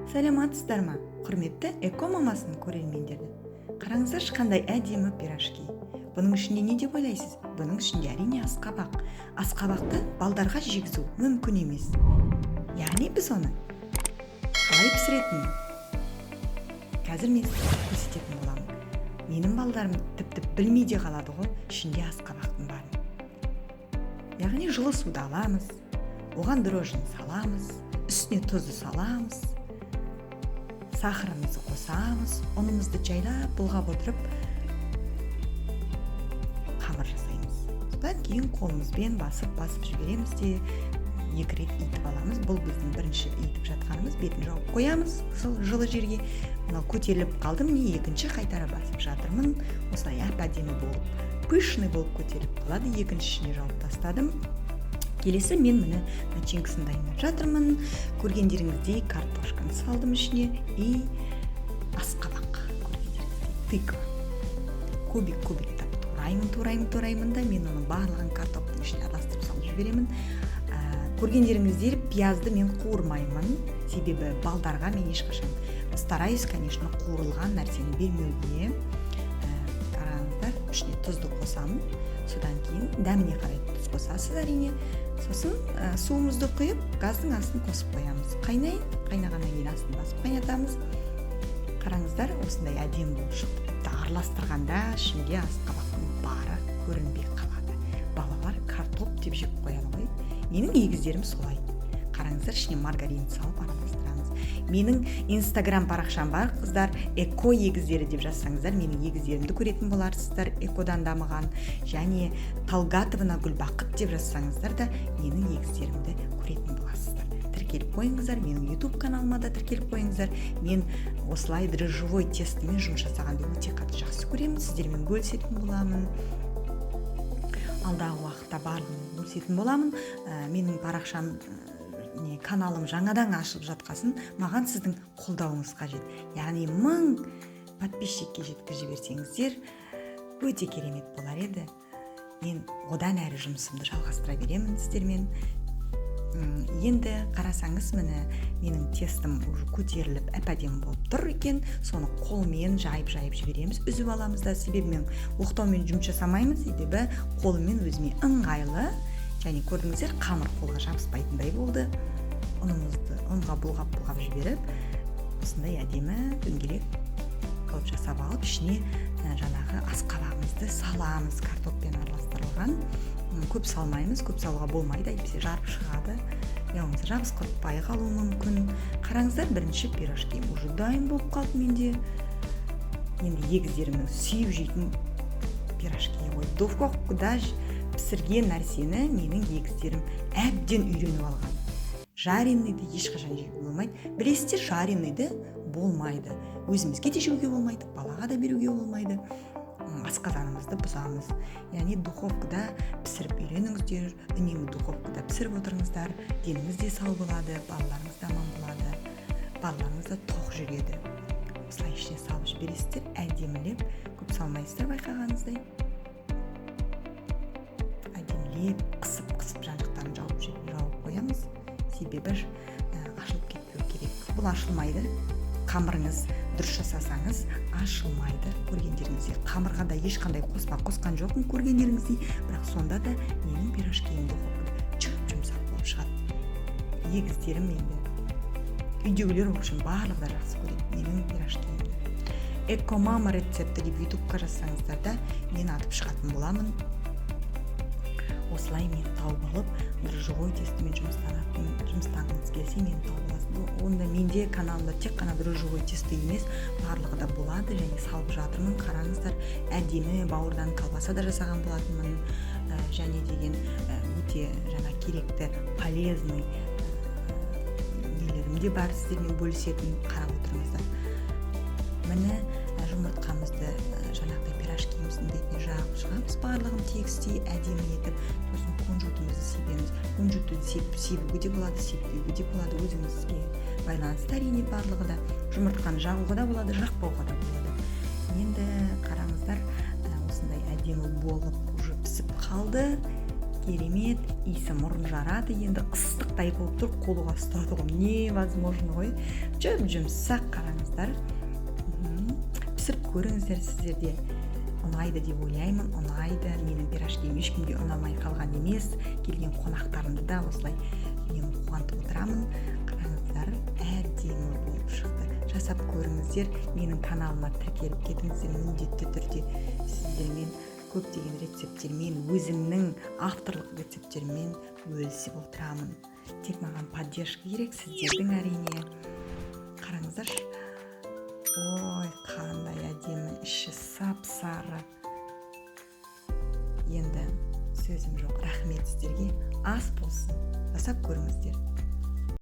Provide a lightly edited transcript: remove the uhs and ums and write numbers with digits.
Саламатсыздар ма, құрметті Эко мамасының көрермендері. Қараңыздаршы, қандай әдемі пирожки. Бұның ішінде не деп ойлайсыз? Бұның ішінде әрине асқабақ. Асқабақты балдарға жегізу мүмкін емес. Яғни біз оны қалай пісіретінін қазір мен сізге көрсететін боламын. Менің балдарым тіпті білмей де қалады ғой ішінде асқабақтың барын. Яғни жылы суды аламыз, оған дрожжіні саламыз, үстіне тұзды саламыз, сахарымызды қосамыз, ұнымызды жайлап бұлғап отырып қамыр жасаймыз. Содан кейін қолымызбен басып жібереміз де екі рет иітіп аламыз. Бұл біздің бірінші иітіп жатқанымыз. Бетін жауып қоямыз жылы жерге. Мынау көтеріліп қалды, міне екінші қайтара басып жатырмын. Осылай әп-әдемі болып, пышный болып көтеріліп қалады. Екіншісіне жауып тастадым. Келесі мен міне начинкасын дайындап жатырмын. Көргендеріңіздей картошканы салдым ішіне и асқабақ, көргендеріңіздей тыква. Кубик-кубиктеп тураймын да мен оның барлығын картоптың ішіне араластырып салып жіберемін. Көргендеріңіздей пиязды мен қуырмаймын, себебі балдарға мен ешқашан стараюсь, конечно, қуырылған нәрсені бермеуге. Қараңыздар, ішіне тұзды қосамын. Содан кейін дәміне қарай тұз қосасыз әрине. Сосын суымызды құйып, газдың астын қосып қоямыз. Қайнағаннан кейін астын басып қайнатамыз. Қараңыздар, осындай әдемі болып шықты. Тіпті араластырғанда ішінде асқабақтың бары көрінбей қалады. Балалар картоп деп жеп қояды ғой. Менің егіздерім солай. Қараңыздар, ішіне маргарин салып араластырамыз. Менің инстаграм парақшам бар, қыздар, эко егіздері деп жазсаңыздар, менің егіздерімді көретін боларсыздар, экодан дамыған. Және Талгатовна Гүлбақыт деп жазсаңыздар да менің егіздерімді көретін боласыздар. Тіркеліп қойыңыздар, менің YouTube каналыма да тіркеліп қойыңыздар. Мен осылай дрожжевой тестімен жұмыс жасағанды өте қатты жақсы көремін, сіздермен бөлісетін боламын. Алдағы уақытта барлығын бөлісетін боламын. Менің парақшам, каналым жаңадан ашылып жатқасын, маған сіздің қолдауыңыз қажет. Яғни 1000 подписчикке жеткізіп жіберсеңіздер, өте керемет болар еді. Мен одан әрі жұмысымды жалғастыра беремін сіздермен. Енді қарасаңыз, міне менің тестім көтеріліп әп-әдемі болып тұр екен. Соны қолмен жайып жібереміз, үзіп аламыз да. Себебі мен оқтаумен жұмыс жасамаймыз, себебі қолымен өзіме ыңғайлы. Және көрдіңіздер, қамыр қолға жабыспайтындай болды. Ұнға бұлғап жіберіп, осындай әдемі дөңгелек қылып жасап алып, ішіне жаңағы асқабағымызды саламыз, картоппен араластырылған. Көп салмаймыз, көп салуға болмайды, әйтпесе жарып шығады. Яғни жабысқыртпай қалуы мүмкін. Қараңыздар, бірінші пирожки уже дайын болып қалды менде. Енді егіздерімнің сүйіп жейтін пирожки ғой. Духовкада пісірген нәрсені менің егіздерім әбден үйреніп алған. Жареныйды ешқашан жеуге болмайды. Білесіздер, жареныйды болмайды. Өзімізге де жеуге болмайды, балаға да беруге болмайды. Асқазанымызды бұзамыз. Яғни духовкада пісіріп үйреніңіздер, үнемі духовкада пісіріп отырыңыздар. Деніңіз де сау болады, балаларыңыз да аман болады, балаларыңыз да тоқ жүреді. Осылай ішіне салып жібересіздер, әдемілеп, көп салмайсыздар, байқағаныңыздай. Әдемілеп, қысып жан-жақтарын жауып қоямыз. Себебі ашылып кетпеу керек. Бұл ашылмайды. Қамырыңыз дұрыс жасасаңыз ашылмайды. Көргендеріңіздей қамырға да ешқандай қосқан жоқпын, көргендеріңіздей, бірақ сонда да менің пирожкиім жұмсақ болып шығады. Егіздерім енді үйдегілер үшін барлығы да жақсы көреді менің пирожкиімді. Эко мама рецепті деп ютубқа жазсаңыздар да мен атып шығатын боламын. Осылай мен тауып алып, дрожжевой тестімен жұмыстанғыңыз келсе, мен тауып аласыз. Онда менде каналымда тек қана дрожжевой тесті емес, барлығы да болады, және салып жатырмын. Қараңыздар, әдемі бауырдан колбаса да жасаған болатынмын. Және деген өте керекті, полезный нелерім де бар, сіздермен бөлісетін, қарап отырыңыздар. Міне жұмыртқамызды жаңағыдай пирожкиміздің бетіне жағып шығамыз, барлығын тегістей әдемі етіп, сосын кунжутымызды себеміз. Кунжутты себуге де болады, сеппеуге де болады, өзіңізге байланысты әрине барлығы да. Жұмыртқаны жағуға да болады, жақпауға да болады. Енді қараңыздар, осындай әдемі болып уже пісіп қалды. керемет иісі мұрын жарады. Енді ыстықтай болып тұр, қолға ұстады ғой, невозможно ғой, жұмсақ. Қараңыздар, пісіріп көріңіздер. Сіздерде ұнайды деп ойлаймын. Ұнайды. Менің пирожким ешкімге ұнамай қалған емес. Келген қонақтарымды да осылай мен қуантып отырамын. Қараңыздар, әдемі болып шықты. Жасап көріңіздер. Менің каналыма тіркеліп кетіңіздер. Міндетті түрде сіздермен көптеген рецепттермен, өзімнің авторлық рецепттермен бөлісіп отырамын. Тек маған поддержка керек, сіздердің әрине. Қараңыздар. Ой, қандай әдемі, іші сап-сары. Енді сөзім жоқ. Рахмет сіздерге. Ас болсын. Жасап көріңіздер.